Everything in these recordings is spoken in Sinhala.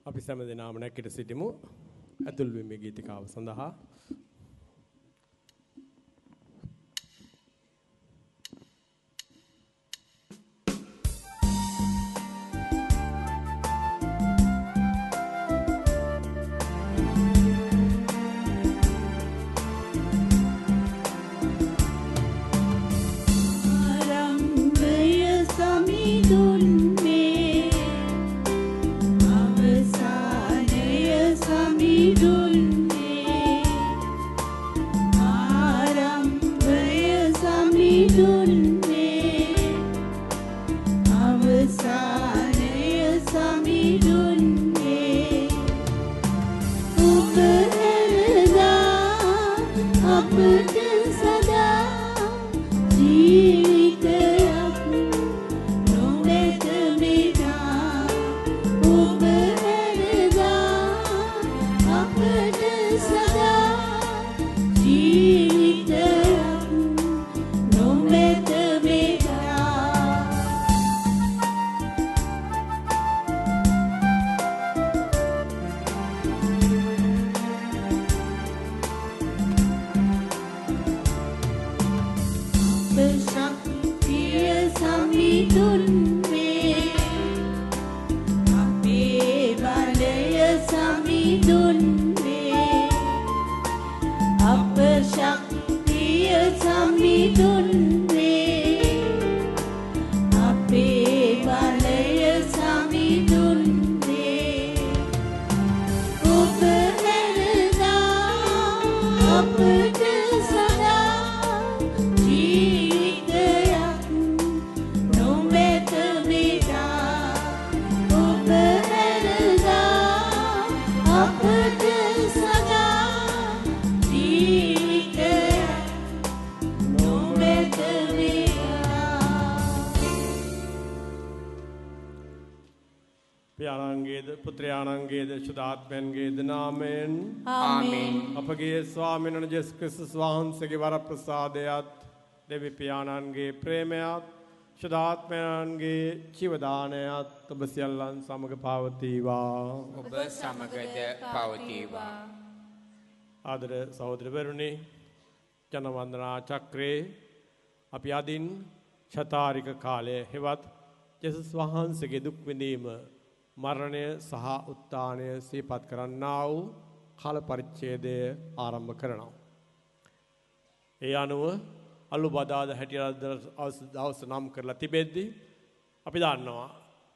අපි සෑම දිනම නැගිට සිටිමු. ඇතුල් වීමේ ගීතිකාව සඳහා අපගේ ස්වාමීන් වහන්සේ ජේසුස් ක්‍රිස්තුස් වහන්සේගේ වරප්‍රසාදයත් දෙවි පියාණන්ගේ ප්‍රේමයත් සදාත්මයන්ගේ ජීවදානයත් ඔබ සියල්ලන් සමග පවතිවා. ඔබ සමගද පවතිවා. ආදර සහෝදරවරුනි, ජනවන්දනා චක්‍රේ අපි අදින් ශතාරික කාලයේ හෙවත් ජේසුස් වහන්සේගේ දුක් විඳීම, මරණය සහ උත්ථානය සිහිපත් කරන්නා වූ කාල පරිච්ඡේදය ආරම්භ කරනවා. ඒ අනුව අලුබදාද හැටියට දවස නම් කරලා තිබෙද්දී අපි දන්නවා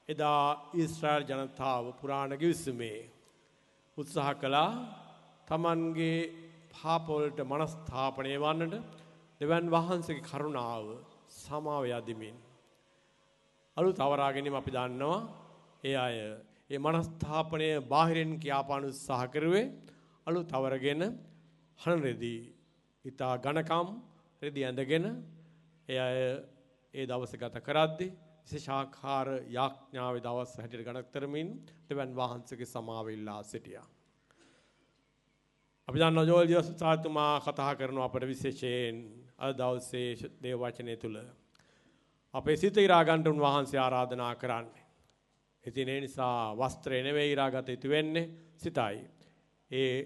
එදා ඊශ්‍රායල් ජනතාව පුරාණ ගිවිසුමේ උත්සාහ කළා තමන්ගේ පාප වලට මනස්ථාපනය වන්නට දෙවියන් වහන්සේගේ කරුණාව සමාව යදිමින් අලුත් අවරා ගැනීම අපි දන්නවා. ඒ අය ඒ මනස්ථාපනය බාහිරින් කියාපාන උත්සාහ කරුවේ අලුත් අවරගෙන හන රෙදි ඉතා ඝනකම් රෙදි ඇඳගෙන ඒ අය ඒ දවස ගත කරද්දී විශේෂාකාර යාඥාවේ දවස් හැටියට ගණන් කරමින් දෙවියන් වහන්සේගේ සමාව ඉල්ලා සිටියා. අපි දන්නවා ජෝල් ජෝසාතුමා කතා කරන අපට විශේෂයෙන් අද දවසේ දේව වචනය තුල අපේ සිත ඉරා ගන්න උන්වහන්සේ ආරාධනා කරන්නේ. ඉතින් ඒ නිසා වස්ත්‍රය නෙවෙයි ඉරාගත යුතු වෙන්නේ සිතයි. එය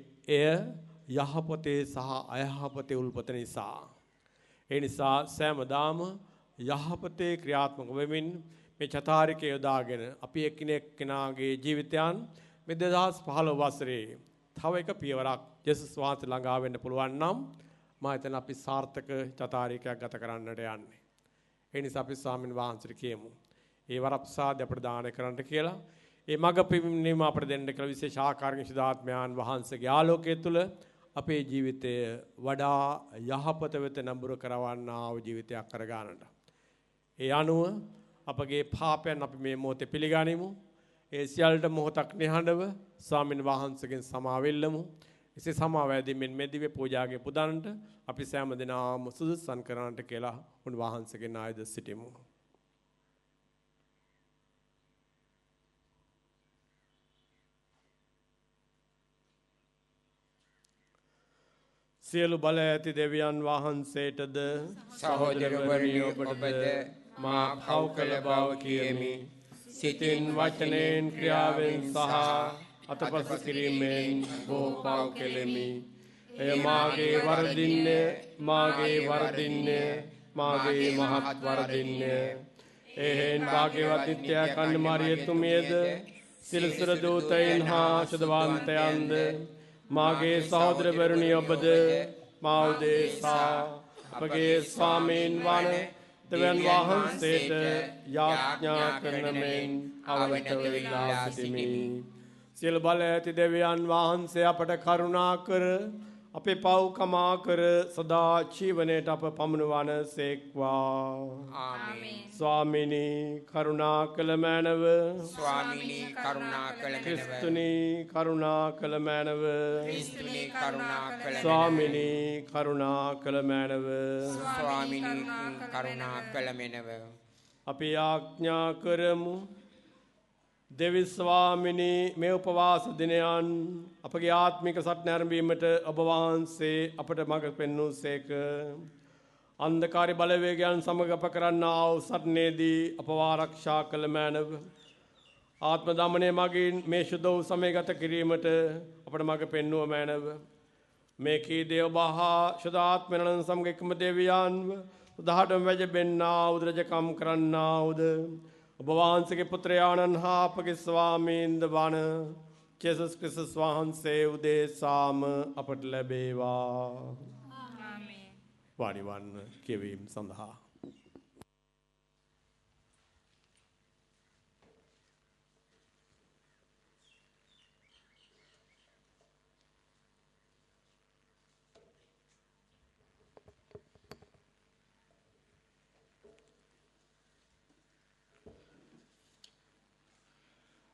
යහපතේ සහ අයහපතේ උල්පත නිසා. ඒ නිසා සෑමදාම යහපතේ ක්‍රියාත්මක වෙමින් මේ චතාරිකය යොදාගෙන අපි එක්කෙනාගේ ජීවිතයන් මේ 2015 වසරේ තව එක පියවරක් ජේසුස් වහන්සේ ළඟා වෙන්න පුළුවන් නම් මම හිතන අපි සාර්ථක චතාරිකයක් ගත කරන්නට යන්නේ. ඒ නිසා අපි ස්වාමීන් වහන්සේට කියමු ඒ වරප්‍රසාදය අපට දාන කරන්නට කියලා. ඒ මඟ පිහිටීම අපට දෙන්න කියලා විශේෂ ආකාරයෙන් සුදාත්මයන් වහන්සේගේ ආලෝකය තුළ අපේ ජීවිතය වඩා යහපත වෙත නඹුරු කරවන්නා වූ ජීවිතයක් කරගන්නට. ඒ අනුව අපගේ පාපයන් අපි මේ මොහොතේ පිළිගනිමු. ඒ සියල්ලට මොහොතක් නිහඬව ස්වාමීන් වහන්සේගෙන් සමාව ඉල්ලමු. එසේ සමාව ඇදීමෙන් මේ දිව්‍ය පූජාගේ පුදන්නට අපි සෑම දිනම සුදුසුසන් කරන්නට කියලා උන්වහන්සේගේ නායද සිටිමු. සියලු බල ඇති දෙවියන් වහන්සේටද සහෝදරවරුනි ඔබද මා පව් කළ බව කියමි. සිතින් වචනයෙන් ක්‍රියාවෙන් සහ අතපසු කිරීමෙන් බොහෝ පව් කෙලෙමි. එය මාගේ වරදින්නේ මාගේ මහත් වරදින්නේ. එහෙන් භාග්‍යවත් නිත්‍ය කන්න මාරියතුමියද සිලසුර දූතයින් හා ශුද්ධවන්තයන්ද මාගේ සහෝදරවරුනි ඔබද මා උදෙසා අපගේ ස්වාමීන් වන දෙවියන් වහන්සේට යාඥා කරන මෙන් අවත වෙලා සිටිමි. සියලු බල ඇති දෙවියන් වහන්සේ අපට කරුණා කර අපේ පව් කමා කර සදා ජීවනයට අප පමුණුවන සේක්වා. ආමේන්. ස්වාමිනී කරුණා කළ මැනව. ස්වාමිනී කරුණා කළ මැනව. ක්‍රිස්තුනී කරුණා කළ මැනව. ක්‍රිස්තුනී කරුණා කළ මැනව. ස්වාමිනී කරුණා කළ මැනව. ස්වාමිනී කරුණා කළ මැනව. අපි ආඥා කරමු. දෙවි ස්වාමිනී මේ උපවාස දිනයන් අපගේ ආත්මික සටන ආරම්භීමට ඔබ වහන්සේ අපට මඟ පෙන්වූ සේක. අන්ධකාරී බලවේගයන් සමග අප කරන්නා වූ සටනේදී අපව ආරක්ෂා කළ මැනව. ආත්ම දමනය මගින් මේ ශුද්ධ වූ සමය ගත කිරීමට අපට මඟ පෙන්වුව මැනව. මේ කී දේව බහා ශුද්ධ ආත්මයන් සමග එකම දෙවියන්ව උදාහරණ වැජබෙන්නා උද්‍රජකම් කරන්නා උද ඔබ වහන්සේගේ පුත්‍රයාණන් හා අපගේ ස්වාමීන්ද වන ජේසුස් ක්‍රිස්තුස් වහන්සේ උදෙසාම අපට ලැබේවා. ආමේන්. වාඩි වන්න කියවීම සඳහා.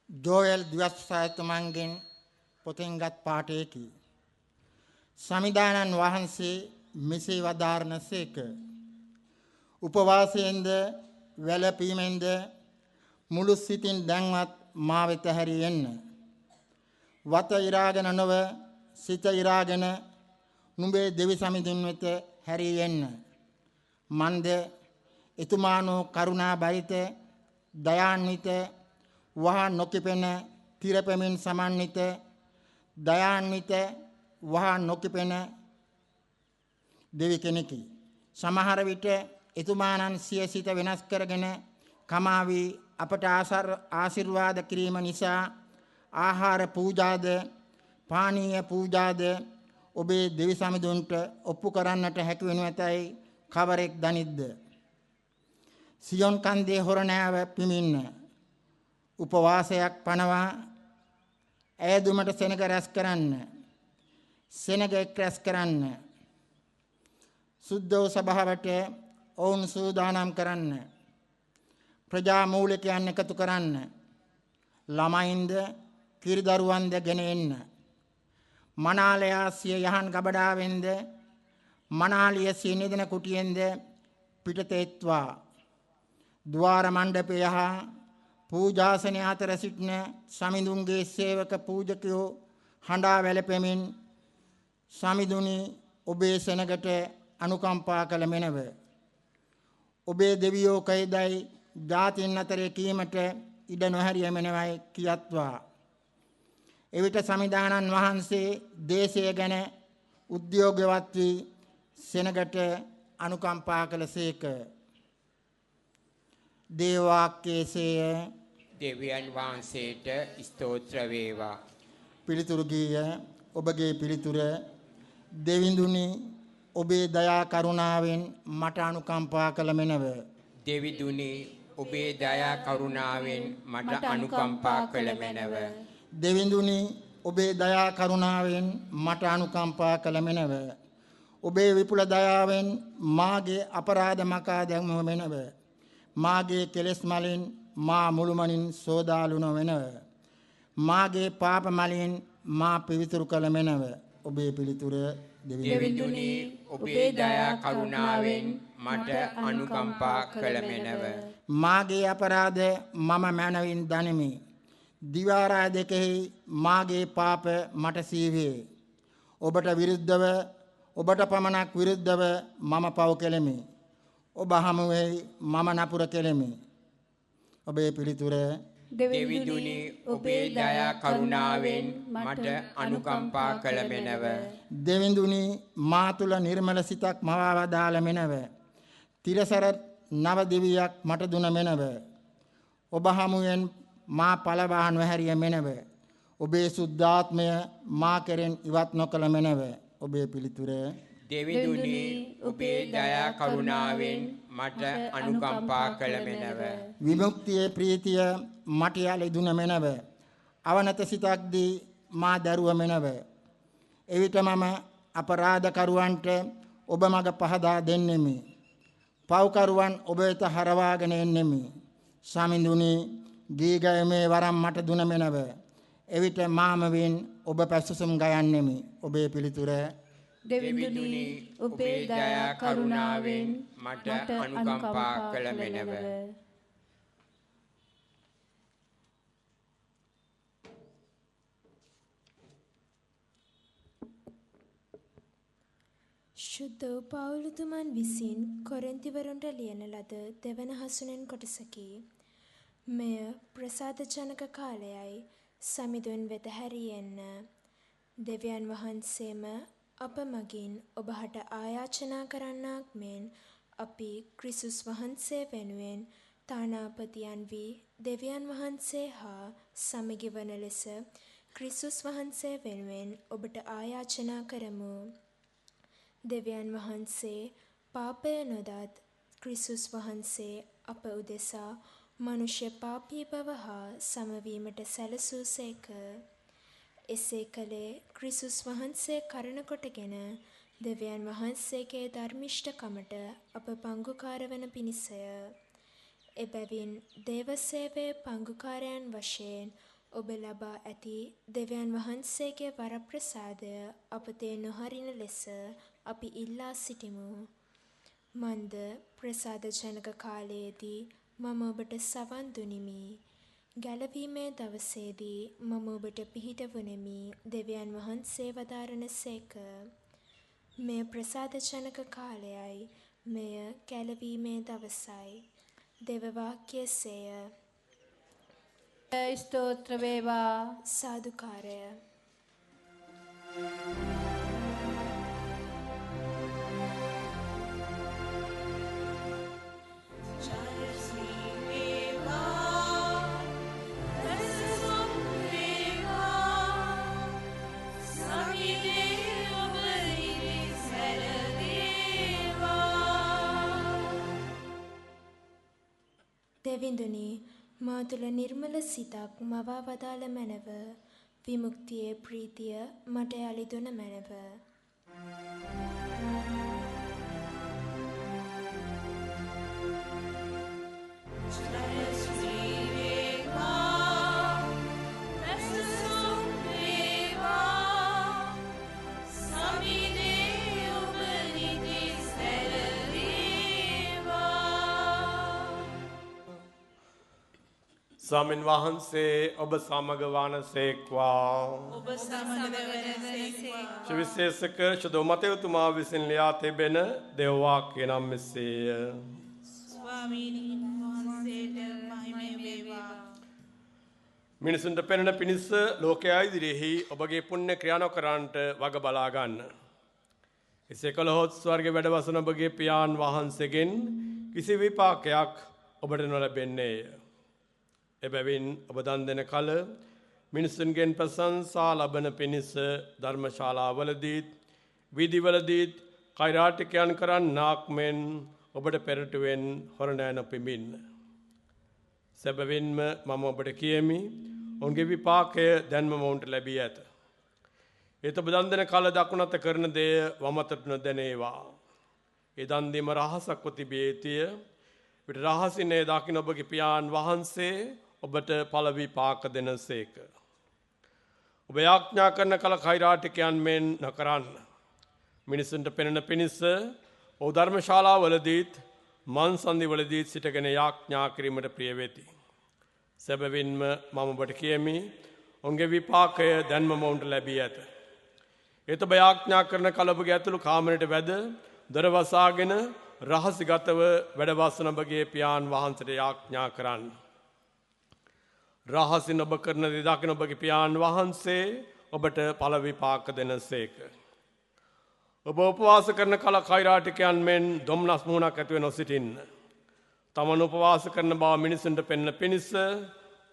ජෝයල් දිවස්සායතුමන්ගෙන් පොතෙන්ගත් පාඨයකි. සමිදානන් වහන්සේ මෙසේ වදාරන සේක. උපවාසයෙන්ද වැළපීමෙන්ද මුළු සිතින් දැන්වත් මා වෙත හැරී එන්න. වත ඉරාගෙන නොව සිත ඉරාගෙන නුඹේ දෙවි සමිඳුන් වෙත හැරී එන්න. මන්ද එතුමානෝ කරුණා බරිත දයාන්විත වහා නොකිපෙන තිරපෙමින් සමන්විත දයාන්විත වහා නොකිපෙන දෙවි කෙනෙකි. සමහර විට එතුමානන් සිය සිත වෙනස් කරගෙන කමාවි අපට ආශිර්වාද කිරීම නිසා ආහාර පූජාද පානීය පූජාද ඔබේ දෙවි සමිඳුන්ට ඔප්පු කරන්නට හැකි වෙනු ඇතැයි කවරෙක් දනිද්ද. සියොන් කන්දේ හොරණෑව පිමින්න උපවාසයක් පනවා ඈදුමට සෙනග රැස් කරන්න සෙනග එක් රැස් කරන්න සුද්ධෝ සභාවට ඔවුන් සූදානම් කරන්න ප්‍රජා මූලිකයන් එකතු කරන්න ළමයින්ද කිරිදරුවන්ද ගෙන එන්න මනාලයා සිය යහන් ගබඩාවෙන්ද මනාලිය සිය නිදන කුටියෙන්ද පිටත එත්වා ద్వාර මණ්ඩපය හා පූජාසනය අතර සිටින සමිඳුන්ගේ සේවක පූජකයෝ හඬා වැළපෙමින් සමිඳුනි ඔබේ සෙනගට අනුකම්පා කළ මෙනව. ඔබේ දෙවියෝ කයිදයි ජාතින් අතරේ කීමට ඉඩ නොහැරිය මෙනවයි කියත්වා. එවිට සමිදානන් වහන්සේ දේශය ගැන උද්‍යෝගවත් වී සෙනගට අනුකම්පා කළ සේක. දේවාක්‍යේසේය දෙවියන් වහන්සේට ස්තෝත්‍ර වේවා. පිළිතුරු ගීය ඔබගේ පිළිතුර දෙවිඳුනි ඔබේ දයා කරුණාවෙන් මට අනුකම්පා කළ මෙනව. දෙවිඳුනි ඔබේ දයා කරුණාවෙන් මට අනුකම්පා කළ මෙනව. දෙවිඳුනි ඔබේ දයා කරුණාවෙන් මට අනුකම්පා කළ මෙනව. ඔබේ විපුල දයාවෙන් මාගේ අපරාධ මකා දැමුව මෙනව. මාගේ කෙලෙස් මලින් මා මුළුමනින් සෝදාලු නොවෙනව. මාගේ පාප මලින් මා පිවිතුරු කළ මෙනව. ඔබේ පිළිතුර දෙවිඳුනි ඔබේ දයා කරුණාවෙන් මට අනුකම්පා කළ මෙනව. මාගේ අපරාධ මම මැනවින් දනිමි. දිවාරා දෙකෙහි මාගේ පාප මට සීවේ. ඔබට විරුද්ධව ඔබට පමණක් විරුද්ධව මම පව් කෙලෙමි. ඔබ හමුවෙහි මම නපුර කෙලෙමි. ඔබේ පිළිතුර දෙවිඳුනි ඔබේ දයා කරුණාවෙන් මට අනුකම්පා කළ මැනව. දෙවිඳුනි මා තුළ නිර්මල සිතක් මවා වදාළ මැනව. තිරසර නව දිවියක් මට දුන මැනව. ඔබ හමුවෙන් මා පළවාහන් වැහැරිය මැනව. ඔබේ සුද්ධාත්මය මා කෙරෙන් ඉවත් නොකළ මැනව. ඔබේ පිළිතුර දෙවිඳුනි ඔබේ දයා කරුණාවෙන් මට අනුකම්පා කළ මැනව. විමුක්තියේ ප්‍රීතිය මට යලි දුන මැනව. අවනත සිතක් දී මා දරුව මැනව. එවිට මම අපරාධකරුවන්ට ඔබ මඟ පහදා දෙන්නෙමි. පව්කරුවන් ඔබ වෙත හරවාගෙන එන්නෙමි. සමිඳුනි ගීගයමේ වරම් මට දුන මැනව. එවිට මාමවින් ඔබ පැසසුම් ගයන්නෙමි. ඔබේ පිළිතුර දෙවිඳුනි ඔබේ දයා කරුණාවෙන් මට අනුකම්පා කළ මැනව. ශුද්ධ වූ පවුලුතුමන් විසින් කොරින්තිවරුන්ට ලියන ලද දෙවන හසුනෙන් කොටසකි. මෙය ප්‍රසාදජනක කාලයයි සමිඳුන් වෙත හැරියෙන්න. දෙවියන් වහන්සේම අප මගින් ඔබහට ආයාචනා කරන්නාක් මෙන් අපි ක්‍රිස්තුස් වහන්සේ වෙනුවෙන් තානාපතියන් වී දෙවියන් වහන්සේ හා සමගි වන ලෙස ක්‍රිස්තුස් වහන්සේ වෙනුවෙන් ඔබට ආයාචනා කරමු. දෙවියන් වහන්සේ පාපය නොදත් ක්‍රිස්තුස් වහන්සේ අප උදෙසා මනුෂ්‍ය පාපී බව හා සමවීමට සැලසූසේක. එසේ කළේ ක්‍රිස්තුස් වහන්සේ කරන කොටගෙන දෙවියන් වහන්සේගේ ධර්මිෂ්ඨකමට අප පංගුකාර වන පිණිසය. එබැවින් දේව සේවයේ පංගුකාරයන් වශයෙන් ඔබ ලබා ඇති දෙවියන් වහන්සේගේ වරප්‍රසාදය අපතේ නොහරින ලෙස අපි ඉල්ලා සිටිමු. මන්ද ප්‍රසාදජනක කාලයේදී මම ඔබට සවන් දුනිමි. ගැලවීමේ දවසේදී මම ඔබට පිහිට වුනෙමි. දෙවියන් වහන්සේ වදාරන සේක. මෙය ප්‍රසාදජනක කාලයයි. මෙය ගැලවීමේ දවසයි. දෙව වාක්‍යසේය. ස්තෝත්‍ර වේවා. සාදුකාරය. දෙවිඳුනි මා තුළ නිර්මල සිතක් මවා වදාළ මැනව. විමුක්තියේ ප්‍රීතිය මට යලි දුන මැනව. ස්වාමීන් වහන්සේ ඔබ සමග වනසේක්වා. ඔබ සමග වනසේක්වා. සුවිශේෂක ශුද්ධ මතයතුමා විසින් ලියා තිබෙන දේව වාක්‍ය නම් මෙසේය. ස්වාමීනි වහන්සේට මහිම වේවා. මිනිසුන්ට පෙනෙන පිණිස ලෝකයා ඉදිරියෙහි ඔබගේ පුණ්‍ය ක්‍රියා නොකරන්නට වග බලා ගන්න. එසේ කළහොත් ස්වර්ගයේ වැඩ වසන ඔබගේ පියාණන් වහන්සේගෙන් කිසි විපාකයක් ඔබට නොලැබෙන්නේය. එබැවින් ඔබ දන් දෙන කල මිනිසුන්ගෙන් ප්‍රශංසා ලබන පිණිස ධර්මශාලාවලදීත් වීදිවලදීත් කෛරාටිකයන් කරන්නාක් මෙන් ඔබට පෙරටුවෙන් හොරණෑ නොපිමින්න. සැබවින්ම මම ඔබට කියමි ඔවුන්ගේ විපාකය දැන්ම ඔවුන්ට ලැබී ඇත. ඒත ඔබ දන් දෙන කල දකුණත කරන දෙය වමතට නොදැනේවා. ඒ දන් දීම රහසක්ව තිබිය යුතුය. විට රහසින් ඒ දකින ඔබගේ පියාණන් වහන්සේ ඔබට පළ විපාක දෙනසේක. ඔබ යාඥා කරන කල කෛරාටිකයන් මෙන් නොකරන්න. මිනිසුන්ට පෙනෙන පිණිස ඔව් ධර්මශාලාවලදීත් මන්සන්දිවලදීත් සිටගෙන යාඥා කිරීමට ප්‍රිය වෙති. සැබවින්ම මම ඔබට කියමි ඔවුන්ගේ විපාකය දැන්ම ඔවුන්ට ලැබී ඇත. ඒත ඔබ යාඥා කරන කල ඔබගේ ඇතුළු කාමරයට වැද දොර වසාගෙන රහසිගතව වැඩ වසන ඔබගේ පියාණන් වහන්සේට යාඥා කරන්න. රහසින් ඔබ කරන දේ දකින ඔබගේ පියාණන් වහන්සේ ඔබට ඵල විපාක දෙනසේක. ඔබ උපවාස කරන කල කෛරාටිකයන් මෙන් දුම්නස් මුහුණක් ඇතිව නොසිටින්න. තමන් උපවාස කරන බව මිනිසුන්ට පෙන්වන පිණිස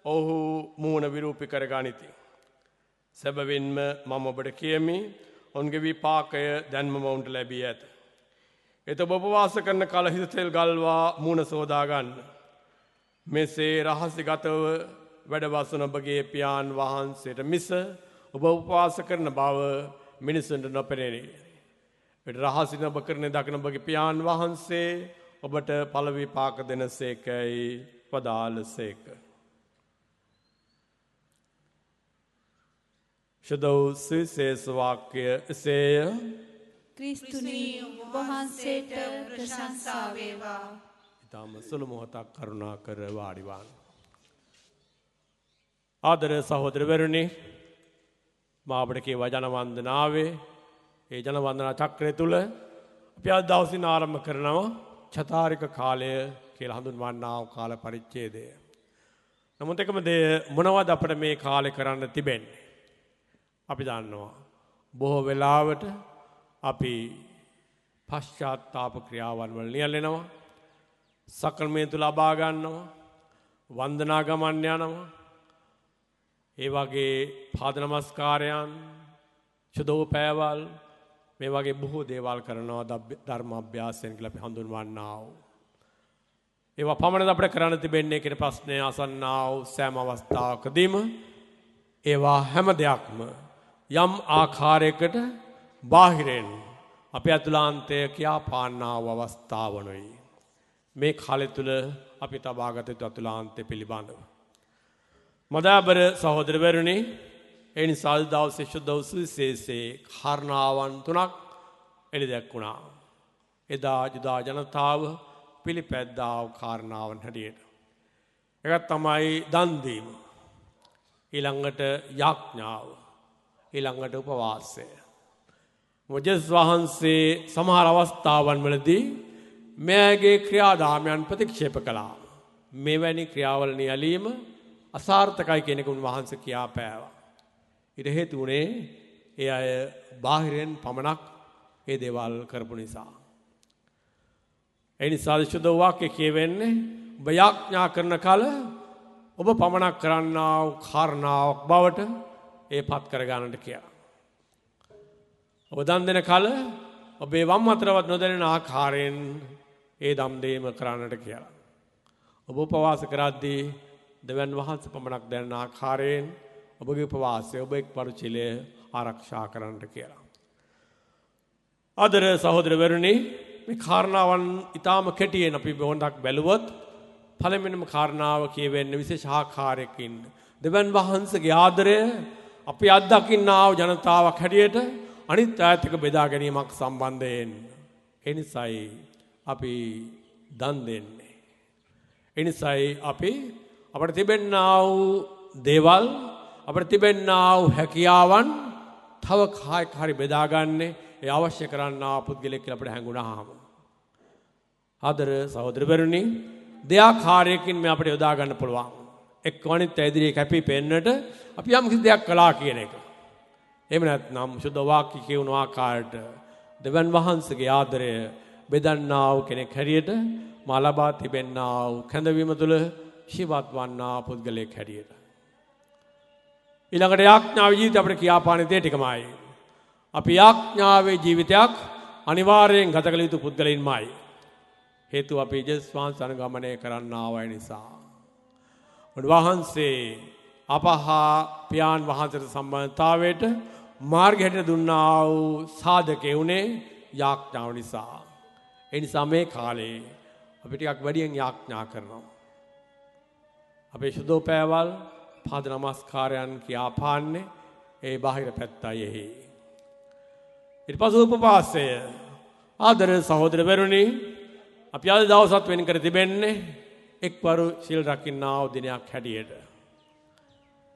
ඔහු මූණ විරූපී කරගනිති. සැබවින්ම මම ඔබට කියමි ඔවුන්ගේ විපාකය දැන්ම ඔවුන්ට ලැබී ඇත. එත ඔබ උපවාස කරන කල හිස තෙල් ගල්වා මූණ සෝදා ගන්න. මෙසේ රහසිගතව වැඩවසන ඔබගේ පියාණන් වහන්සේට මිස ඔබ උපවාස කරන බව මිනිසුන්ට නොපෙනෙයි. රහසින් ඔබ කරන දකින ඔබගේ පියාණන් වහන්සේ ඔබට ඵල විපාක දෙනසේකයි වදාළසේක. ශුද්ධ සුවිශේෂ වාක්‍ය එසේය. ක්‍රිස්තුනි ඔබ වහන්සේට ප්‍රශංසා වේවා. ඊටම සුළු මොහොතක් කරුණා කර වාඩි වන්න. ආදර සහෝදරවරුනි, මා අපට කියව ජන වන්දනාවේ ඒ ජන වන්දනා චක්‍රය තුල අපි අද දවසින් ආරම්භ කරනවා චතාරික කාලය කියලා හඳුන්වන්නා වූ කාල පරිච්ඡේදය. නමුත් එකම දේ මොනවද අපිට මේ කාලේ කරන්න තිබෙන්නේ? අපි දන්නවා බොහෝ වෙලාවට අපි පශ්චාත්තාප ක්‍රියාවන් වල නියැලෙනවා, සක්‍රමේන්තු ලබා ගන්නවා, වන්දනා ගමන් යනවා, ඒ වගේ පාද නමස්කාරයන්, සුදෝපෑවල්, මේ වගේ බොහෝ දේවල් කරනවා ධර්ම අභ්‍යාසයෙන් කියලා අපි හඳුන්වන්නා වූ. ඒවා පමණද අපිට කරන්න තිබෙන්නේ කියන ප්‍රශ්නය අසන්නා වූ සෑම අවස්ථාවකදීම ඒවා හැම දෙයක්ම යම් ආකාරයකට බාහිරෙන් අපේ අතුලාන්තය කියා පාන්නා වූ අවස්ථාවනොයි. මේ කාලය තුල අපි තබාගත යුතු අතුලාන්තය පිළිබඳව. මදාබර සහෝදරවරුනි, ඒ නිසා දවසේ සුද්ධ සුවිශේෂයේ කාරණාවන් තුනක් එළිදැක්ුණා. එදා ජුදා ජනතාව පිළිපැද්දා වූ කාරණාවන් හැටියට. එකක් තමයි දන් දීම. ඊළඟට යාඥාව. ඊළඟට උපවාසය. මොජස් වහන්සේ සමහර අවස්ථාවන් වලදී මෙයාගේ ක්‍රියාදාමයන් ප්‍රතික්ෂේප කළා. මෙවැනි ක්‍රියාවල නියැලීම අසාර්ථකයි කියන එක උන්වහන්සේ කියා පෑවා. ඊට හේතු වුණේ ඒ අය බාහිරෙන් පමණක් ඒ දේවල් කරපු නිසා. ඒ නිසා සුද්ධ වාක්‍ය කියවෙන්නේ ඔබ යාඥා කරන කල ඔබ පමණක් කරන්නා වූ කාරණාවක් බවට ඒපත් කර ගන්නට කියලා. ඔබ දන් දෙන කල ඔබේ වම් අතරවත් නොදැනෙන ආකාරයෙන් ඒ දම් දීම කරන්නට කියලා. ඔබ උපවාස කරද්දී දෙවියන් වහන්සේ පමණක් දැනෙන ආකාරයෙන් ඔබගේ උපවාසය ඔබ එක් පරිචිලය ආරක්ෂා කරන්නට කියලා. ආදර සහෝදරවරුනි, මේ කාරණාවන් ඊටාම කෙටියෙන් අපි බොහොඳක් බැලුවොත් පළවෙනිම කාරණාව කියවෙන්නේ විශේෂ ආකාරයකින් දෙවියන් වහන්සේගේ ආදරය අපි අත්දකින්නා වූ ජනතාවක් හැටියට අනිත් අයත් එක්ක බෙදා ගැනීමක් සම්බන්ධයෙන්. ඒ නිසායි අපි දන් දෙන්නේ. ඒ නිසායි අපි අපට තිබෙන්නා වූ දේවල්, අපට තිබෙන්නා වූ හැකියාවන් තව කායික හරි බෙදාගන්නේ ඒ අවශ්‍ය කරන්නා පුද්ගලෙක් කියලා අපිට හැඟුණාම. ආදර සහෝදරවරුනි, දෙආකාරයකින් මේ අපිට යොදා ගන්න පුළුවන්. එක් වනිත් ඉදිරියේ කැපී පෙනෙන්නට අපි යම් කිසි දෙයක් කළා කියන එක. එහෙම නැත්නම් සුද්ධ වාක්‍ය කියවන ආකාරයට දෙවන් වහන්සේගේ ආදරය බෙදන්නා වූ කෙනෙක් හැටියට මා ලබා තිබෙන්නා වූ කැඳවීම තුළ ජීවත් වන්නා පුද්ගලයෙක් හැටියට. ඊළඟට යාඥාවේ ජීවිතය අපිට කියාපාන දේ ටිකමයි. අපි යාඥාවේ ජීවිතයක් අනිවාර්යෙන් ගත කළ යුතු පුද්ගලයින්මයි. හේතුව අපි ජේසුස් වහන්සේ අනුගමනය කරන්නා වූ නිසා. උන්වහන්සේ අපහා පියාණන් වහන්සේට සම්බන්ධතාවයට මාර්ගය හැටියට දුන්නා වූ සාධකේ උනේ යාඥාව නිසා. ඒ නිසා මේ කාලේ අපි ටිකක් වැඩියෙන් යාඥා කරනවා. අපේ සුදෝපෑවල්, පාද නමස්කාරයන් කියා පාන්නේ ඒ බාහිර පැත්තයි එහි. ඊට පස්සේ උපවාසය. ආදර සහෝදරවරුනි, අපි අද දවසත් වෙන් කර තිබෙන්නේ එක්වරු සිල් රකින්නා වූ දිනයක් හැටියට.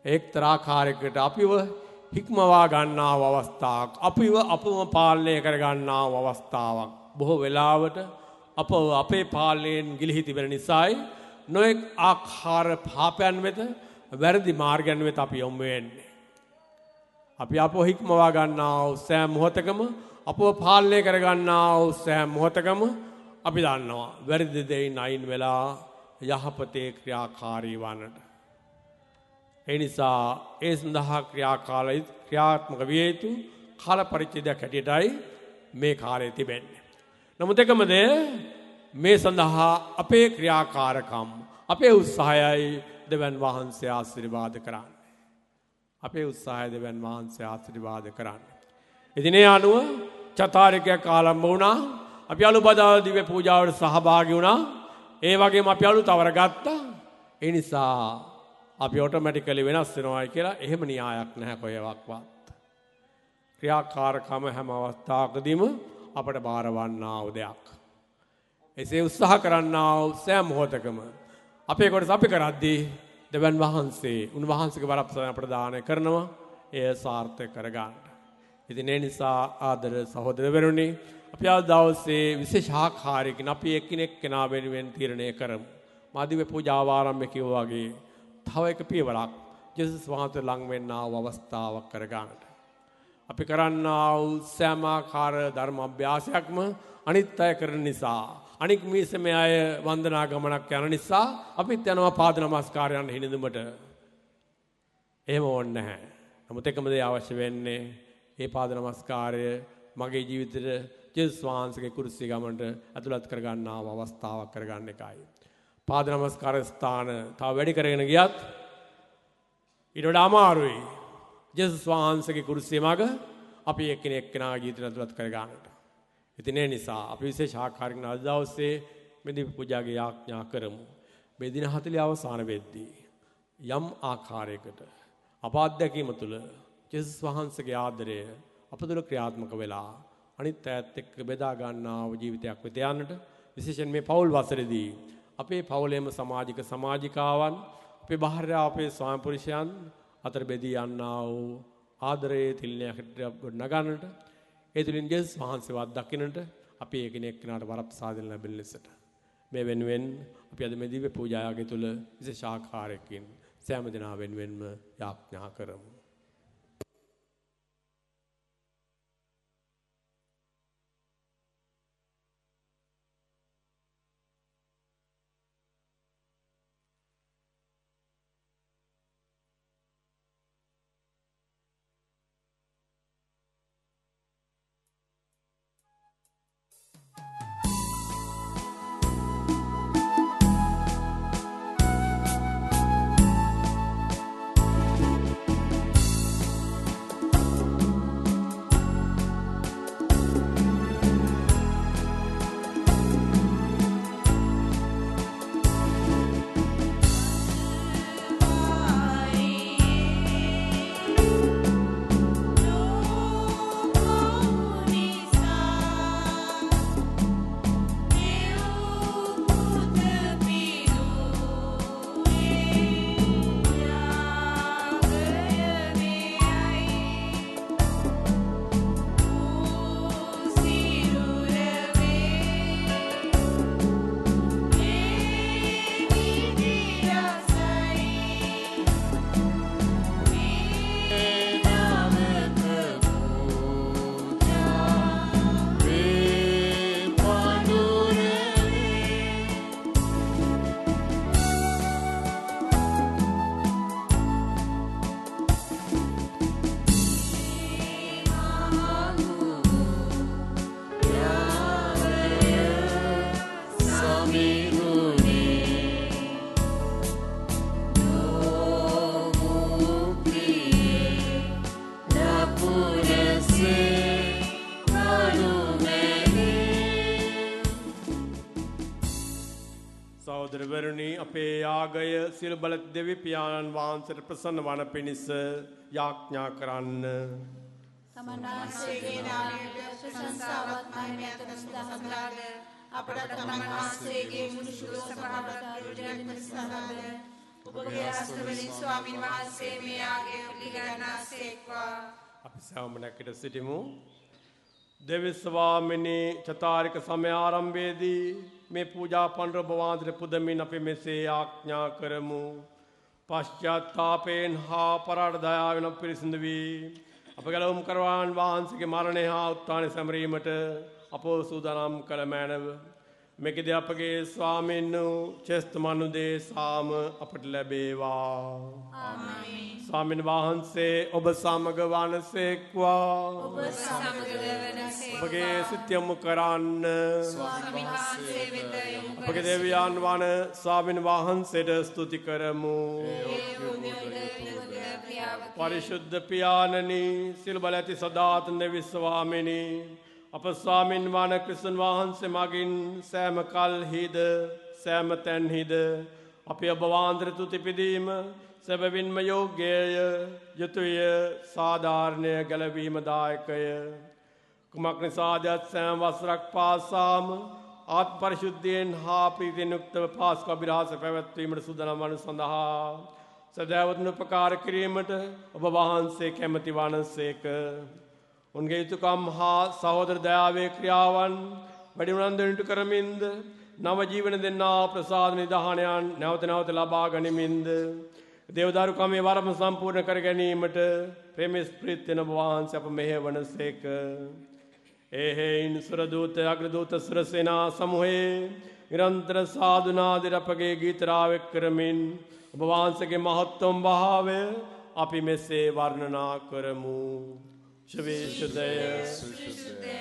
එක්තරා ආකාරයකට අපිව හික්මවා ගන්නා වූ අවස්ථාවක්, අපිව අපම පාලනය කර ගන්නා වූ අවස්ථාවක්. බොහෝ වෙලාවට අපව අපේ පාලනයෙන් ගිලිහි තිබෙන නිසායි නොඑක් ආකාර පාපයන් වෙත වැරදි මාර්ගයන් වෙත අපි යොමු වෙන්නේ. අපි අපව හික්මවා ගන්නා වූ සෑම මොහොතකම අපව පාලනය කර ගන්නා වූ සෑම මොහොතකම අපි දන්නවා වැරදි දෙයින් අයින් වෙලා යහපතේ ක්‍රියාකාරී වන්නට. ඒ නිසා ඒ සඳහා ක්‍රියාත්මක විය යුතු කාල පරිච්ඡේදයක් හැටියටයි මේ කාලය තිබෙන්නේ. නමුත් එකම දේ මේ සඳහා අපේ ක්‍රියාකාරකම් අපේ උත්සාහයයි දෙවන් වහන්සේ ආශිර්වාද කරන්නේ. අපේ උත්සාහය දෙවන් වහන්සේ ආශිර්වාද කරන්නේ. ඉතින් ඒ අනුව චතාරිකයක් ආරම්භ වුණා. අපි අලුබදා දිව්‍ය පූජාවට සහභාගී වුණා. ඒ වගේම අපි අලුත් අවර ගත්තා. ඒ නිසා අපි ඔටෝමැටිකලි වෙනස් වෙනවා කියලා එහෙම න්‍යායක් නැහැ කොහෙවත්වත්. ක්‍රියාකාරකම හැම අවස්ථාවකදීම අපට බාරවන්නා වූ දෙයක්. එසේ උත්සාහ කරන්නා වූ සෑම මොහොතකම අපේ කොටස අපි කරද්දී දෙවන් වහන්සේ උන්වහන්සේගේ වරප්‍රසාදය අපට දානය කරනවා. එය සාර්ථක කරගන්න. ඉතින් ඒ නිසා ආදර සහෝදරවරුනි අපි අද දවසේ විශේෂ ආකාරයකින් අපි එකිනෙක කෙනා වෙනුවෙන් තීරණය කරමු. මාදිව්‍ය පූජාව ආරම්භ කිව්වා වගේ තව එක පියවරක් ජේසුස් වහන්සේ ළඟ වෙන්නා වූ අවස්ථාවක් කරගන්නට. අපි කරන්නා වූ සෑම ආකාර ධර්ම අභ්‍යාසයක්ම අනිත් අය කරන නිසා අනික් මිනිස්සුමේ අය වන්දනා ගමනක් යන නිසා අපිත් යනවා පාද නමස්කාරයන් හිඳුමට. එහෙම ඕනේ නැහැ. නමුත් එකම දේ අවශ්‍ය වෙන්නේ මේ පාද නමස්කාරය මගේ ජීවිතේට ජේසුස් වහන්සේගේ කුරුසිය ගමනට ඇතුළත් කරගන්නා අවස්ථාවක් කරගන්න එකයි. පාද නමස්කාර ස්ථාන තව වැඩි කරගෙන ගියත් ඊට වඩා අමාරුයි. ජේසුස් වහන්සේගේ කුරුසිය මග අපි එක්කෙනාගේ ජීවිතය ඇතුළත් කරගන්නට. ඉතින් ඒ නිසා අපි විශේෂ ආකාරයකින් අද දවසේ මේ දිව්‍ය පූජාගේ යාඥා කරමු. මේ දින 40 අවසාන වෙද්දී යම් ආකාරයකට අප අත්දැකීම තුළ ජේසුස් වහන්සේගේ ආදරය අප තුළ ක්‍රියාත්මක වෙලා අනිත් ඈත් එක්ක බෙදා ගන්නා වූ ජීවිතයක් වෙත යන්නට විශේෂයෙන් මේ පෞල් වසරේදී අපේ පෞලේම සමාජිකාවන් අපේ භාර්යාව අපේ ස්වාමි පුරුෂයන් අතර බෙදී යන්නා වූ ආදරයේ තිල්නයකට නගන්නට ඒ තුලින් ජේසුස් වහන්සේවත් දකින්නට අපි එකිනෙක කෙනාට වරප්‍රසාදයෙන් ලැබෙන ලෙසට මේ වෙනුවෙන් අපි අද මේ දිව්‍ය පූජාවගේ තුල විශේෂ ආකාරයකින් සෑම දිනා වෙනුවෙන්ම යාඥා කරමු. සහෝදරවරුනි අපේ යාගය සියලු බල දෙවි පියාණන් වහන්සේට ප්‍රසන්න වන පිණිස යාඥා කරන්න. තමන්වහන්සේගේ නාමයට ප්‍රශංසාවත් මහිමයත් සඳහාද අපට තමන්වහන්සේගේ මුළු සභාවට ප්‍රයෝජන සඳහාද ඔබගේ ආශ්‍රවලින් ස්වාමීන් වහන්සේ මේ යාගය පිළිගන්නාසේක්වා. අපි සෑම නැකට සිටිමු. දෙවි ස්වාමිනී චතාරික සමය ආරම්භයේදී මේ පූජා පඬුර ඔබ වහන්සේට පුදමින් අපි මෙසේ ආඥා කරමු. පශ්චාත්තාපයෙන් හා පරාට දයාවෙන පිරිසිදු වී අප ගැලවුම් කරවාන් වහන්සේගේ මරණය හා උත්ථානය සැමරීමට අපෝ සූදානම් කළ මැනව. මෙකෙදී අපගේ ස්වාමීන් චේස්තමනුදේ සාම අපට ලැබේවා. ආමේන්. ස්වාමීන් වහන්සේ ඔබ සමග වහන්සේක්වා. ඔබ සමග වහන්සේක්වා. ඔබගේ සිත යොමු කරන්න. ස්වාමීන් වහන්සේ වෙත යොමු කරන්න. අපගේ දෙවියන් වන ස්වාමීන් වහන්සේට ස්තුති කරමු. පරිශුද්ධ පියාණනි, සිල් බල ඇති සදාතන විශ්වාමිනි, අප ස්වාමින් වන ක්‍රිස්තුන් වහන්සේ මගින් සෑම කල්හිද සෑම තැන්හිද අපි ඔබ වහන්සේට තුති පිදීම සැබවින්ම යෝග්‍යය, යුතුය, සාධාරණය, ගැලවීම දායකය. කුමක් නිසාද සෑම වසරක් පාසාම ආත්ම පරිශුද්ධියෙන් හා ප්‍රීතියෙන් යුක්තව පාස්කු අභිරහස පැවැත්වීමට සූදානම් වන සඳහා සදාවත්න උපකාර කිරීමට ඔබ වහන්සේ කැමැති වනසේක. උන්ගේ යුතුකම් හා සහෝදර දයාවේ ක්‍රියාවන් වැඩි උනන්දුවෙන් කරමින්ද නව ජීවන දෙන්නා ප්‍රසාද නිධානයන් නැවත නැවත ලබා ගනිමින්ද දේවදාරුකමේ වරම සම්පූර්ණ කර ගැනීමට ප්‍රේමස් ප්‍රීතින ඔබ වහන්සේ අප මෙහෙවනසේක. එහෙයින් සුරදූත අග්‍රදූත සුරසේනා සමූහයේ නිරන්තර සාදුනාදෙර අපගේ ගීත රාවෙක් කරමින් ඔබ වහන්සේගේ මහත්වම් භාවය අපි මෙසේ වර්ණනා කරමු. ශවේශුදය සුසුදය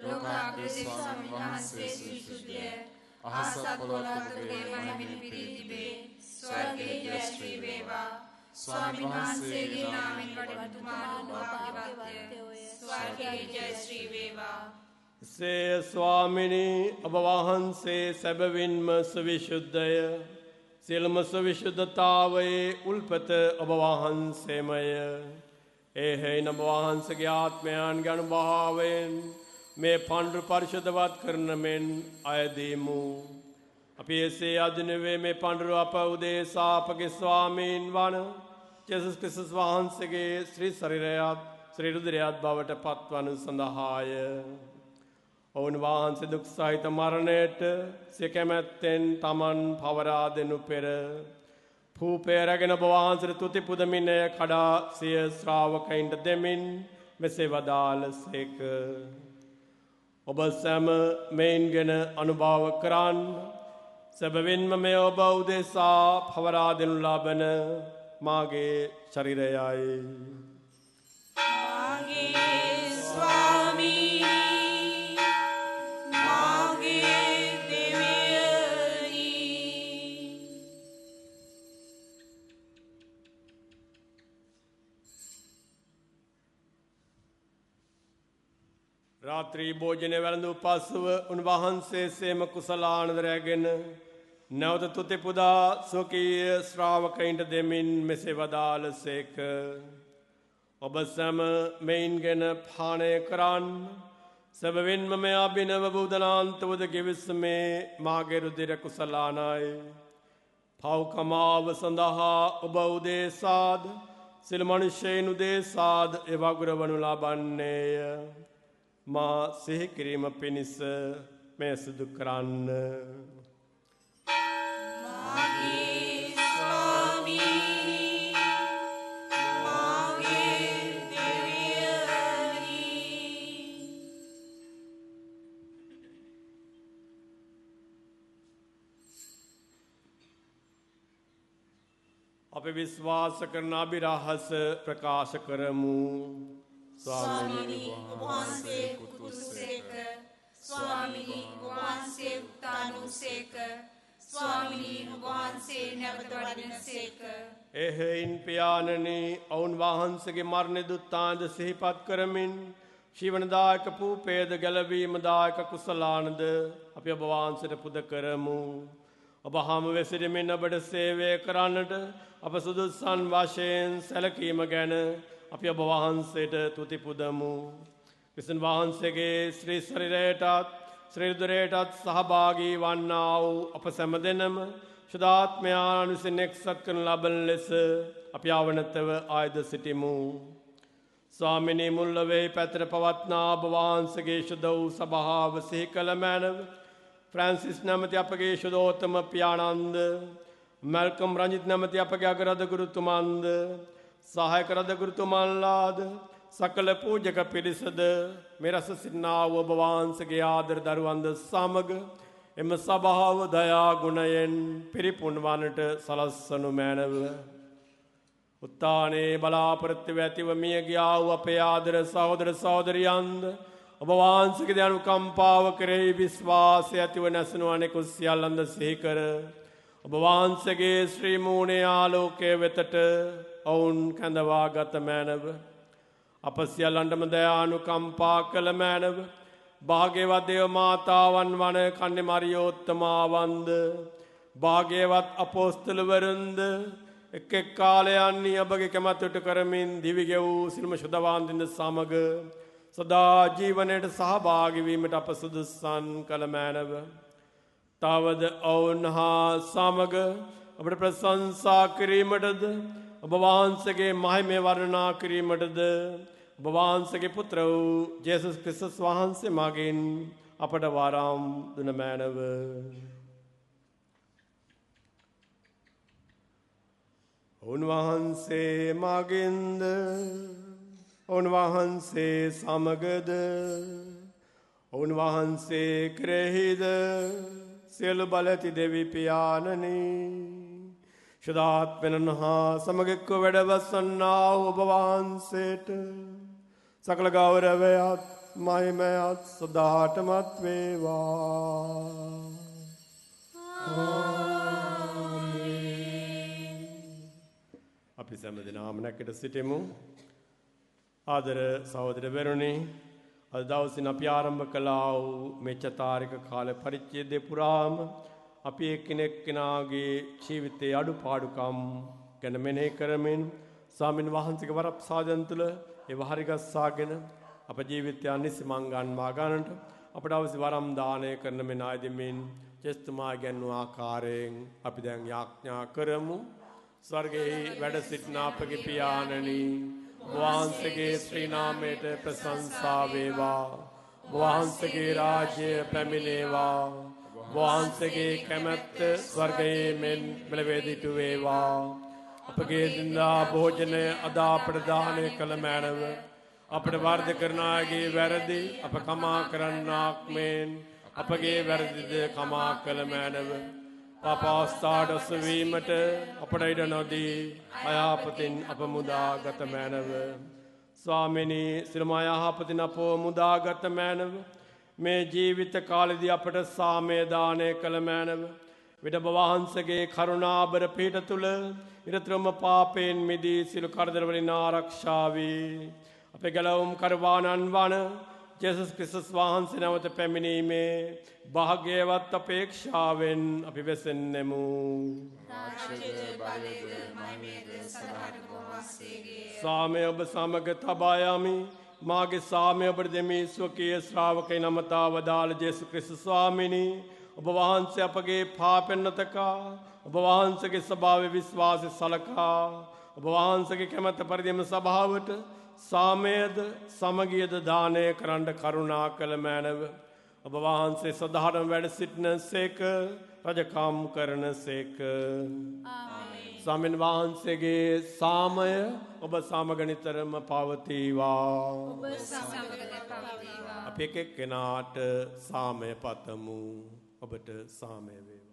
ලෝකාග්‍ර ස්වාමීන් වහන්සේ සුසුදය අහස පොළොවගේ මහිමින් පිරී තිබේ. ස්වර්ගයේ ජය ශ්‍රී වේවා. ස්වාමීන් වහන්සේගේ නාමයෙන් වඩවතුමාණන් භාග්‍යවත්ය. ස්වර්ගයේ ජය ශ්‍රී වේවා. සේ ස්වාමිනී, ඔබ වහන්සේ සැබවින්ම සවිශුද්ධය. සියලුම සවිශුද්ධතාවයේ උල්පත ඔබ වහන්සේමය. එහෙයින් ඔබ වහන්සේගේ ආත්මයන් අනුභවයෙන් මේ පඬුරු පරිශුද්ධවත් කරන මෙන් අයදීමු. අපි එසේ අදිනවේ මේ පඬුරු අප උදෙසා අපගේ ස්වාමීන් වන ජේසුස් ක්‍රිස්තුස් වහන්සේගේ ශ්‍රී ශරීරයත් ශ්‍රී රුධිරයත් බවට පත්වනු සඳහාය. ඔවුන් වහන්සේ දුක් සහිත මරණයට සිය කැමැත්තෙන් තමන් පවරා දෙනු පෙර භූපය රැගෙන ඔබ වහන්සේට තුති පුදමින් කඩා සිය ශ්‍රාවකයින්ට දෙමින් මෙසේ වදාළසේක. ඔබ සැම මෙයින්ගෙන අනුභව කරන්න. සැබවින්ම මේ ඔබ උදෙසා පවරා දෙනු ලබන මාගේ ශරීරයයි. මාගේ ස්වාමී, මාගේ දෙවියනි. රාත්‍රී භෝජනය වැළඳූ පසුව උන්වහන්සේ සේම කුසලානද රැගෙන නැවත තුති පුදා ස්වකීය ශ්‍රාවකයින්ට දෙමින් මෙසේ වදාළසේක. ඔබ සැම මෙයින්ගෙන පානය කරන්න. සැබවින්ම මේ අභිනව බුදනාන්තවද ගෙවිස්මේ මාගේ රුධිර කුසලානයි. පව්කමාව සඳහා ඔබ උදෙසාද සියලු මනුෂ්‍යයන් උදෙසාද එවගුර වනු ලබන්නේය. මා සිහි කිරීම පිණිස මේ සිදු කරන්න. මාගේ ස්වාමී, මාගේ දෙවියනි. අපි විශ්වාස කරන අභිරහස ප්‍රකාශ කරමු. ස්වාමීනි, ඔබ වහන්සේ කුකුසේක. ස්වාමීනි, ඔබ වහන්සේ උත්තානුසේක. ස්වාමීනි, ඔබ වහන්සේ නැවත වඩිනසේක. එහෙයින් පියාණනි, ඔවුන් වහන්සේගේ මරණ දුත්තාන්ද සිහිපත් කරමින් ජීවනදායක පූපේද ගැලවීම දායක කුසලානද අපි ඔබ වහන්සේට පුද කරමු. ඔබ හාම වෙසිරමින් ඔබට සේවය කරන්නට අප සුදුසන් වශයෙන් සැලකීම ගැන අපි ඔබ වහන්සේට තුති පුදමු. ක්‍රිස්තුන් වහන්සේගේ ශ්‍රී ශරීරයටත් ශ්‍රී රුධිරයටත් සහභාගී වන්නා වූ අප සැම දෙනම ශුද්ධාත්මයන් විසින් එක්සත් කරන ලබන ලෙස අපි ආවනතව ආයද සිටිමු. ස්වාමිනී, මුල්ලවේ පැතර පවත්නා ඔබ වහන්සේගේ ශුද්ධ වූ සභාව සිහි කළ මැනව. ෆ්‍රැන්සිස් නැමැති අපගේ ශුද්ධෝත්තම පියාණන්ද මල්කම් රංජිත් නැමැති අපගේ අගරද ගුරුතුමන්ද සහායක රද ගුරුතුමන්ලාද සකල පූජක පිරිසද මේ රස සිටිනා වූ ඔබ වහන්සේගේ ආදර දරුවන්ද සමග එම සභාව දයා ගුණයෙන් පිරිපුන් වන්නට සලස්වනු මැනව. උත්තානේ බලාපොරොත්තු ඇතිව මිය ගියා වූ අපේ ආදර සහෝදර සහෝදරියන්ද ඔබ වහන්සේගේ අනුකම්පාව කෙරෙහි විශ්වාසය ඇතිව නැසෙනු අනෙකුත් සියල්ලන්ද සිහි කර ඔබ වහන්සේගේ ශ්‍රී මූණේ ආලෝකයේ වෙතට ඔවුන් කැඳවා ගත මැනව. අප සියල්ලන්ටම දයානුකම්පා කළ මැනව. භාග්‍යවත් දේව මාතාවන් වන කන්නේ මරියෝත්තමාවන්ද භාග්‍යවත් අපෝස්තලවරුන්ද එක් එක් කාලයන්හි ඔබගේ කැමැත්තට කරමින් දිවි ගෙවූ සිල්ම ශුද්ධවාන්දින්ද සමග සදා ජීවනයට සහභාගී වීමට අප සුදුසුසන් කළ මැනව. තවද ඔවුන් හා සමග අපට ප්‍රශංසා කිරීමටද ඔබ වහන්සේගේ මහිමය වර්ණනා කිරීමටද ඔබ වහන්සේගේ පුත්‍ර වූ ජේසුස් ක්‍රිස්තුස් වහන්සේ මගින් අපට වරම් දුන මැනව. උන්වහන්සේ මගින්ද උන්වහන්සේ සමගද උන්වහන්සේ කෙරෙහිද සියලු බලති දෙවි පියාණනි ශුද්ධාත්මයන් හා සමග වැඩවසන්නා ඔබ වහන්සේට සකල ගෞරවයත් මහිමයත් සදාටමත් වේවා. අපි සෑම නැකට සිටෙමු. ආදර සහෝදරවරුනි, අද දවසින් අපි ආරම්භ කළා වූ මේ චතාරික කාල පරිච්ඡේදය පුරාම අපි එක්කෙනෙක් කෙනාගේ ජීවිතයේ අඩුපාඩුකම් ගැන මෙනෙහි කරමින් ස්වාමීන් වහන්සේගේ වරප්‍රසාදයන් තුළ ඒව හරිගස්සාගෙන අප ජීවිතය නිසිමං ගන්වා ගන්නට අපට අවශ්‍ය වරම් දානය කරන මේ නායදෙමින් ජේස්තුමා ගැන්වූ ආකාරයෙන් අපි දැන් යාඥා කරමු. ස්වර්ගයේ වැඩ සිටින අපගේ පියාණනි, වහන්සේගේ ශ්‍රී නාමයට ප්‍රශංසා වේවා. වහන්සේගේ රාජ්‍ය පැමිණේවා. වහන්සේගේ කැමැත්ත ස්වර්ගයේ මෙන් මෙලෙවදිට වේවා. අපගේ දිනදා භෝජනය අද අපට දානය කළ මැනව. අපට වර්ධ කරන අයගේ වැරදි අප කමා කරන්නාක් මෙන් අපගේ වැරදිද කමා කළ මැනව. පාපාස්ථාට ඔසවීමට අපට ඉඩ නොදී අයහපතින් අප මුදාගත මැනව. ස්වාමිනී, සියලුම අයහපතින් අප මුදාගත මැනව. මේ ජීවිත කාලෙදී අපට සාමය දානය කළ මැනව. විඩබ වහන්සේගේ කරුණාබර පීඨ තුල නිරතුරුවම පාපයෙන් මිදී සියලු කරදර වලින් ආරක්ෂා වී අපේ ගැලවුම් කරවානන් වන ජේසුස් ක්‍රිස්තුස් වහන්සේ නැවත පැමිණීමේ භාග්‍යවත් අපේක්ෂාවෙන් අපි වෙසෙන්නෙමු. සාමය ඔබ සමග තබා යමි. මාගේ සාමය ඔබට දෙමි. ස්වකීය ශ්‍රාවකයන් නමතා වදාළ ජේසුස් ක්‍රිස්තුස් ස්වාමිනී, ඔබ වහන්සේ අපගේ පාපෙන් නොතකා ඔබ වහන්සේගේ ස්වභාවයේ විශ්වාසය සලකා ඔබ වහන්සේගේ කැමැත්ත පරිදිම සභාවට සාමයද සමගියද දානය කරන්න කරුණා කළ මැනව. ඔබ වහන්සේ සදාහරම වැඩ සිටින සේක, රජකම් කරන සේක. ස්වාමීන් වහන්සේගේ සාමය ඔබ සමග නිතරම පවතිවා. අපි එක් එක්කෙනාට සාමය පතමු. ඔබට සාමය වේවා.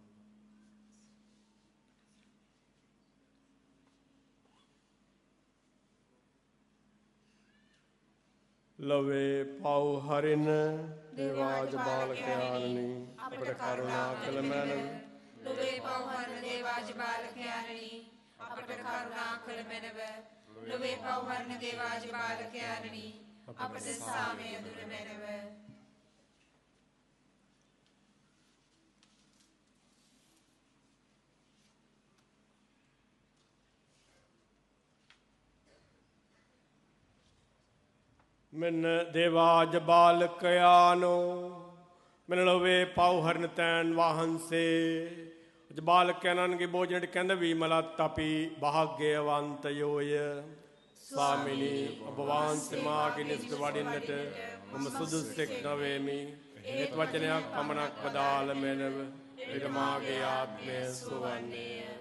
ලොවේ පව් හරින දේවාජ බාලකයාණනි, අපට කරුණා කළ මැනව. ලොවේ පව් හරින දේවාජ බාලකයාණනි, අපට කරුණා කළ මැනව. ලොවේ පව් හරින දේවාජ බාලකයාණනි, අපට සාමය දුන මැනව. මෙන්න දේවාජ බාලකයානෝ, මෙන්න ලොවේ පව් හරින තෑන් වහන්සේ බාලකයන්ගේ භෝජනයට කැඳවීමලත් අපි භාග්‍යවන්තයෝය. ස්වාමිනී, ඔබ වහන්සේ මාගේ නිස්ත වඩින්නට මම සුදුස්සෙක් නොවේමි. ඒත් වචනයක් පමණක් වදාළ මැනව. ඊට මාගේ ආත්මය සුවන්නේය.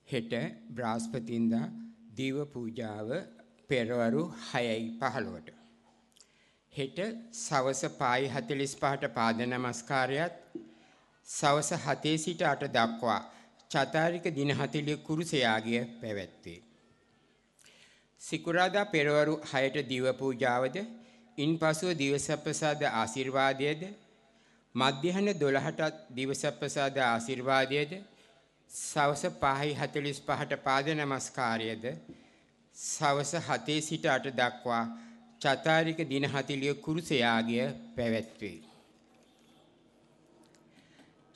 හෙට බ්‍රහස්පතින්දා දීව පූජාව පෙරවරු 6:15ට. හෙට සවස 5:45ට පාද නමස්කාරයත් සවස 7 සිට 8 දක්වා චාතාරික දින 40 කුරුසයාගිය පැවැත්වේ. සිකුරාදා පෙරවරු 6ට දීව පූජාවද ඉන්පසුව දිවසප්‍රසාද ආශිර්වාදයේද මධ්‍යහන 12ට දිවසප්‍රසාද ආශිර්වාදයේද සවස 5:45ට පාද නමස්කාරයේද සවස 7 සිට 8 දක්වා චතාරික දින 40 කුරුසයාගය පැවැත්වේ.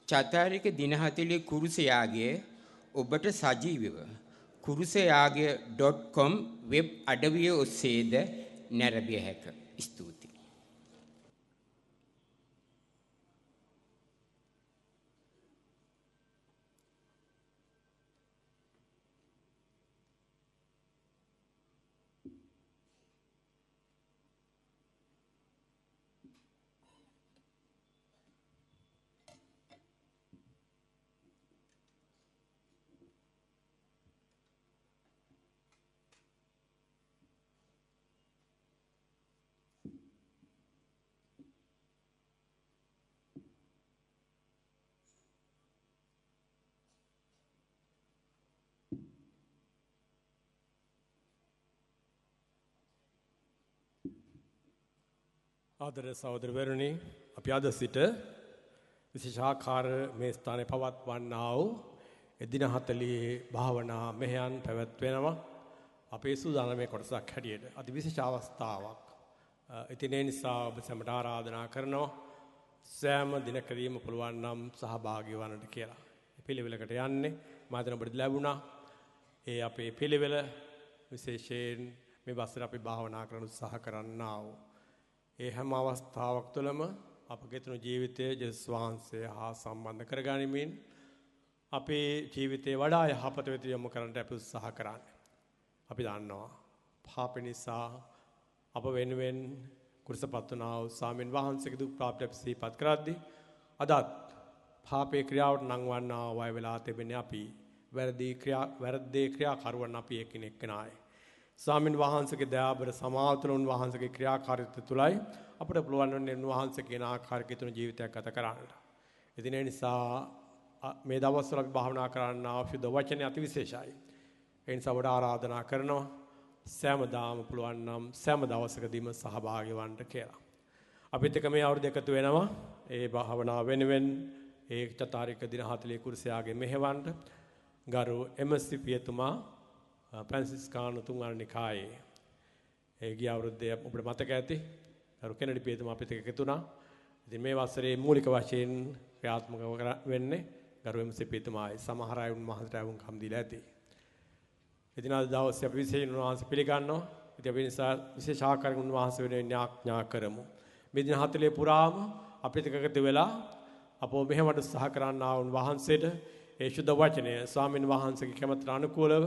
චතාරික දින 40 කුරුසයාගය ඔබට සජීවව kurusayaga.com වෙබ් අඩවිය ඔස්සේද නැරඹිය හැක. ස්තුතියි. ආදර සහෝදරවරුනි අපි අද සිට විශේෂාකාර මේ ස්ථානයේ පවත්වන්නා වූ එදින 40 භාවනා මෙහෙයන් පැවැත්වෙනවා අපේ සූදානමේ කොටසක් හැටියට අති විශේෂ අවස්ථාවක්. ඉතින් ඒ නිසා ඔබ සැමට ආරාධනා කරනවා සෑම දිනකදීම පුළුවන් නම් සහභාගී වන්නට කියලා. මේ පිළිවෙලකට යන්නේ මම හිතන ඔබට ලැබුණා. ඒ අපේ පිළිවෙල විශේෂයෙන් මේ වසර අපි භාවනා කරන උත්සාහ කරන්නා වූ ඒ හැම අවස්ථාවක් තුළම අපගේ තුන ජීවිතයේ ජේසුස් වහන්සේ හා සම්බන්ධ කරගනිමින් අපේ ජීවිතේ වඩා යහපත වෙත යොමු කරන්නට අපි උත්සාහ කරන්නේ. අපි දන්නවා පාප නිසා අප වෙනුවෙන් කුරුසපත් වුණා වූ ස්වාමීන් වහන්සේගේ දුක් ප්‍රාප්තිය අපි සිහිපත් කරද්දී අදත් පාපේ ක්‍රියාවට නංවන්නා වූ වෙලා තිබෙන්නේ අපි වැරදි ක්‍රියාකරුවන් අපි එකිනෙකනායි. ස්වාමීන් වහන්සේගේ දයාබර සමාව තුළ උන්වහන්සේගේ ක්‍රියාකාරීත්වය තුළයි අපිට පුළුවන් වන්නේ උන්වහන්සේ කියන ආකාරයක තුන ජීවිතයක් ගත කරන්නට. ඉතින් ඒ නිසා මේ දවස්වල අපි භාවනා කරන්න අවශ්‍ය වචනේ අති විශේෂයි. ඒ නිසා වඩා ආරාධනා කරනවා සෑමදාම පුළුවන් නම් සෑම දවසකදීම සහභාගී වන්න කියලා. අපිත් එක්ක මේ අවුරුදු එකතු වෙනවා. ඒ භාවනාව වෙනුවෙන් ඒ චතාරික දින 40 කුරුසයාගේ මෙහෙවන්න ගරු එම්.සි. පියතුමා ප්‍රැන්සිස්කානු තුන්වන නිකායේ ඒ ගිය අවුරුද්දේ ඔබට මතක ඇති ගරු කෙනෙඩි පියතුමා අපිත් එක්ක එකතු වුණා. ඉතින් මේ වසරේ මූලික වශයෙන් ක්‍රියාත්මක වෙන්නේ ගරු එම්.සි. පියතුමායි. සමහර අය උන්වහන්සේට වුන්කම් දීලා ඇති. ඉතින් අද දවසේ අපි විශේෂයෙන් උන්වහන්සේ පිළිගන්නවා. ඉතින් අපි නිසා විශේෂ ආකාරයෙන් උන්වහන්සේ වෙනුවෙන් ඥාඥා කරමු. මේ දින 40 පුරාම අපිත් එක්ක එකතු වෙලා අපෝ මෙහෙමඩ සහ කරන්නා උන්වහන්සේට ඒ සුද්ධ වචනය ස්වාමින් වහන්සේගේ කැමැත්තට අනුකූලව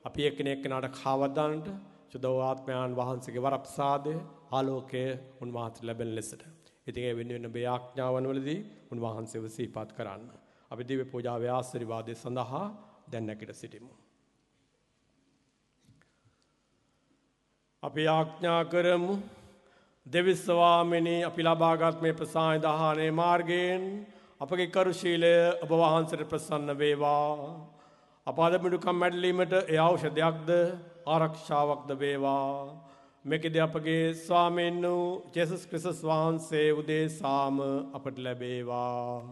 අපි එක්කෙනාට කාවදන්නට සුද්ධ ආත්මයන් වහන්සේගේ වරප්‍රසාදය ආලෝකය උන්වහන්සේට ලැබෙන ලෙසට. ඉතින් ඒ වෙනුවෙන් මේ ආඥාවන් වලදී උන්වහන්සේව සිහිපත් කරන්න. අපි දිව්‍ය පූජාවේ ආශිර්වාදය සඳහා දැන් නැගිට සිටිමු. අපි ආඥා කරමු දෙවි ස්වාමිනී අපි ලබාගත් මේ ප්‍රසාද දාහනේ මාර්ගයෙන් අපගේ කරුශීලය ඔබ වහන්සේට ප්‍රසන්න වේවා. අප අද මිදුකම් මැඩලීමට ඒ ඖෂධයක්ද ආරක්ෂාවක්ද වේවා. මේකද අපගේ ස්වාමීන් වූ ජේසුස් ක්‍රිස්තුස් වහන්සේ උදෙසාම අපට ලැබේවා.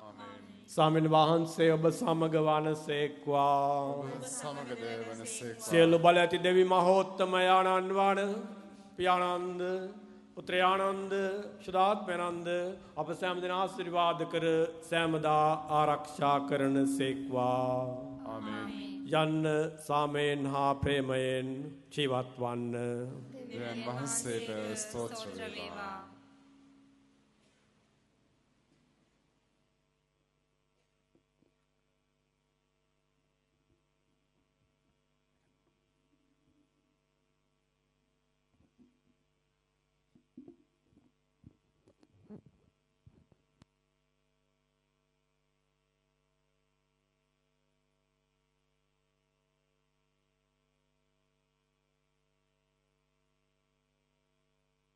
ආමේන්. ස්වාමීන් වහන්සේ ඔබ සමග වනසේක්වා. සමග වනසේක්වා. සියලු බල ඇති දෙවි මහෝත්තම ආනන්ද වන පියානන්ද පුත්‍රයානන්ද සුදාත්මයන්ද අප සෑම දින ආශිර්වාද කර සෑමදා ආරක්ෂා කරන සේක්වා. ආමේන්. යන්න සාමයෙන් හා ප්‍රේමයෙන් ජීවත් වන්න. දෙවියන් වහන්සේට ස්තෝත්‍ර වේවා.